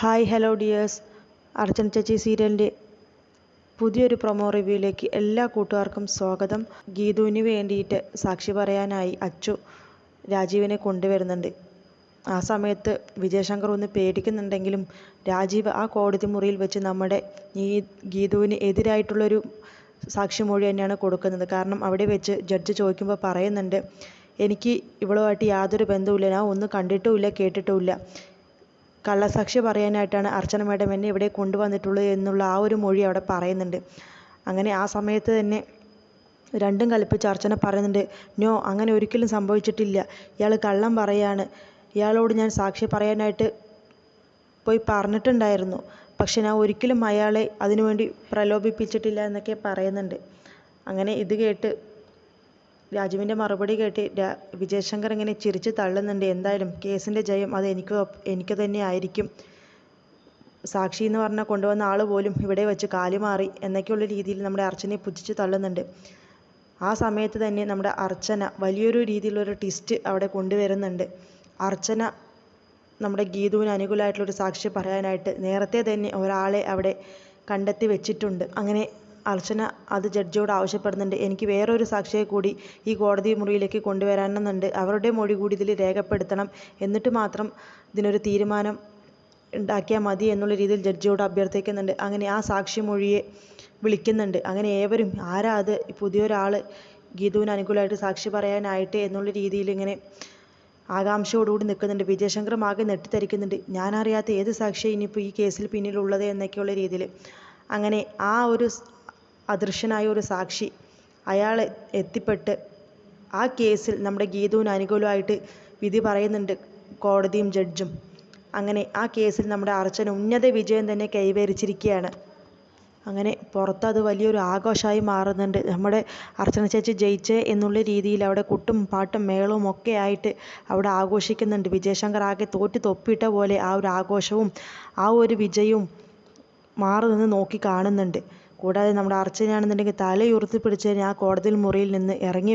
Hi hello dears, അർച്ചന ചേച്ചി സീരിയലിൻ്റെ പുതിയൊരു പ്രൊമോ റിവ്യൂയിലേക്ക് എല്ലാ കൂട്ടുകാർക്കും സ്വാഗതം. ഗീതുവിന് വേണ്ടിയിട്ട് സാക്ഷി പറയാനായി അച്ചു രാജീവിനെ കൊണ്ടുവരുന്നുണ്ട്. ആ സമയത്ത് വിജയശങ്കർ ഒന്ന് പേടിക്കുന്നുണ്ടെങ്കിലും രാജീവ് ആ കോടതി മുറിയിൽ വെച്ച് നമ്മുടെ ഈ ഗീതുവിന് എതിരായിട്ടുള്ളൊരു സാക്ഷിമൊഴി തന്നെയാണ് കൊടുക്കുന്നത്. കാരണം അവിടെ വെച്ച് ജഡ്ജ് ചോദിക്കുമ്പോൾ പറയുന്നുണ്ട്, എനിക്ക് ഇവളുമായിട്ട് യാതൊരു ബന്ധവുമില്ല, ഞാൻ ഒന്നും കണ്ടിട്ടുമില്ല കേട്ടിട്ടുമില്ല, കള്ളസാക്ഷി പറയാനായിട്ടാണ് അർച്ചന മാഡം എന്നെ ഇവിടെ കൊണ്ടുവന്നിട്ടുള്ളത് എന്നുള്ള ആ ഒരു മൊഴി അവിടെ പറയുന്നുണ്ട്. അങ്ങനെ ആ സമയത്ത് തന്നെ രണ്ടും കൽപ്പിച്ച് അർച്ചന പറയുന്നുണ്ട്, നോ, അങ്ങനെ ഒരിക്കലും സംഭവിച്ചിട്ടില്ല, ഇയാൾ കള്ളം പറയാണ്, ഇയാളോട് ഞാൻ സാക്ഷി പറയാനായിട്ട് പോയി പറഞ്ഞിട്ടുണ്ടായിരുന്നു, പക്ഷെ ഞാൻ ഒരിക്കലും അയാളെ അതിനുവേണ്ടി പ്രലോഭിപ്പിച്ചിട്ടില്ല എന്നൊക്കെ പറയുന്നുണ്ട്. അങ്ങനെ ഇത് കേട്ട് രാജുവിൻ്റെ മറുപടി കേട്ട് വിജയശങ്കർ ഇങ്ങനെ ചിരിച്ച് തള്ളുന്നുണ്ട്. എന്തായാലും കേസിൻ്റെ ജയം അത് എനിക്ക് തന്നെ ആയിരിക്കും, സാക്ഷി എന്ന് പറഞ്ഞാൽ കൊണ്ടുവന്ന ആൾ പോലും ഇവിടെ വെച്ച് കാലുമാറി എന്നൊക്കെയുള്ള രീതിയിൽ നമ്മുടെ അർച്ചനയെ പുച്ഛിച്ച് തള്ളുന്നുണ്ട്. ആ സമയത്ത് തന്നെ നമ്മുടെ അർച്ചന വലിയൊരു രീതിയിലൊരു ട്വിസ്റ്റ് അവിടെ കൊണ്ടുവരുന്നുണ്ട്. അർച്ചന നമ്മുടെ ഗീതുവിന് അനുകൂലമായിട്ടുള്ളൊരു സാക്ഷി പറയാനായിട്ട് നേരത്തെ തന്നെ ഒരാളെ അവിടെ കണ്ടെത്തി വെച്ചിട്ടുണ്ട്. അങ്ങനെ അർച്ചന അത് ജഡ്ജിയോട് ആവശ്യപ്പെടുന്നുണ്ട്, എനിക്ക് വേറൊരു സാക്ഷിയെ കൂടി ഈ കോടതി മുറിയിലേക്ക് കൊണ്ടുവരാനെന്നുണ്ട്, അവരുടെ മൊഴി കൂടി ഇതിൽ രേഖപ്പെടുത്തണം, എന്നിട്ട് മാത്രം ഇതിനൊരു തീരുമാനം ഉണ്ടാക്കിയാൽ മതി എന്നുള്ള രീതിയിൽ ജഡ്ജിയോട് അഭ്യർത്ഥിക്കുന്നുണ്ട്. അങ്ങനെ ആ സാക്ഷി മൊഴിയെ വിളിക്കുന്നുണ്ട്. അങ്ങനെ ഏവരും ആരാ അത്, പുതിയൊരാൾ ഗീതുവിന് അനുകൂലമായിട്ട് സാക്ഷി പറയാനായിട്ട് എന്നുള്ള രീതിയിൽ ഇങ്ങനെ ആകാംക്ഷയോടുകൂടി നിൽക്കുന്നുണ്ട്. വിജയശങ്കറും ആകെ നെട്ടിത്തരിക്കുന്നുണ്ട്, ഞാനറിയാത്ത ഏത് സാക്ഷിയാണ് ഇനിയിപ്പോൾ ഈ കേസിൽ പിന്നിലുള്ളത് എന്നൊക്കെയുള്ള രീതിയിൽ. അങ്ങനെ ആ ഒരു അദൃശ്യനായ ഒരു സാക്ഷി അയാൾ എത്തിപ്പെട്ട് ആ കേസിൽ നമ്മുടെ ഗീതുവിന് അനുകൂലമായിട്ട് വിധി പറയുന്നുണ്ട് കോടതിയും ജഡ്ജും. അങ്ങനെ ആ കേസിൽ നമ്മുടെ അർച്ചന ഉന്നത വിജയം തന്നെ കൈവരിച്ചിരിക്കുകയാണ്. അങ്ങനെ പുറത്ത് അത് വലിയൊരു ആഘോഷമായി മാറുന്നുണ്ട്. നമ്മുടെ അർച്ചന ചേച്ചി ജയിച്ചേ എന്നുള്ള രീതിയിൽ അവിടെ കുട്ടും പാട്ടും മേളവും ഒക്കെ ആയിട്ട് അവിടെ ആഘോഷിക്കുന്നുണ്ട്. വിജയശങ്കർ ആകെ തോറ്റ് തൊപ്പിയിട്ട പോലെ ആ ഒരു ആഘോഷവും ആ ഒരു വിജയവും മാറി നിന്ന് നോക്കി കാണുന്നുണ്ട്. കൂടാതെ നമ്മുടെ അർച്ചനയാണെന്നുണ്ടെങ്കിൽ തലയുയർത്തി പിടിച്ച് ആ കോടതി മുറിയിൽ നിന്ന് ഇറങ്ങി